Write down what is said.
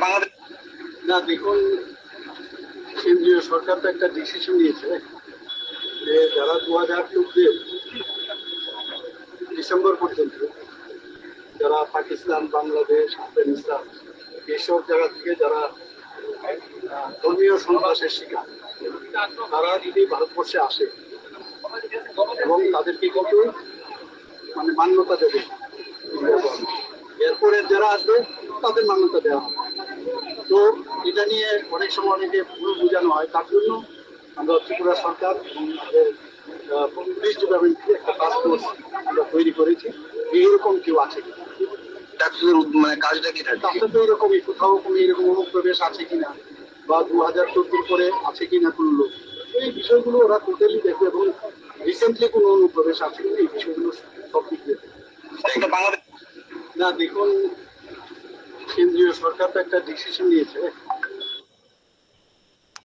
বাংলাদেশ না দেখুন, কেন্দ্রীয় সরকার তো একটা ডিসিশন নিয়েছে যে যারা 2014 ডিসেম্বর পর্যন্ত যারা পাকিস্তান, বাংলাদেশ, আফগানিস্তান এইসব জায়গা থেকে যারা ধর্মীয় সন্ত্রাসের শিকার, তারা যদি ভারতবর্ষে আসে এবং তাদেরকে কিন্তু মানে মান্যতা দেবে, এরপরে যারা আসবে তাদের মান্যতা দেওয়া হবে। তো এটা নিয়ে অনেক সময় অনেকে ভুল বোঝানো হয়, তার জন্য আমরা ত্রিপুরা সরকার এবং আমাদের পুলিশ ডিপার্টমেন্ট থেকে একটা টাস্ক ফোর্স আমরা তৈরি করেছি। এইরকম কেউ আছে কিনা, মানে কাজটা কি থাকে? তাতে তো এরকমই কোথাও কোনো এরকম অনুপ্রবেশ আছে কিনা বা 2014 পরে আছে কিনা কোনো লোক, এই বিষয়গুলো ওরা টোটালি দেখবে এবং রিসেন্টলি কোনো অনুপ্রবেশ আছে কিনা এই বিষয়গুলো সব দিক দেখবে। এটা বাংলাদেশ না দেখুন, কেন্দ্রীয় সরকার তো একটা ডিসিশন নিয়েছে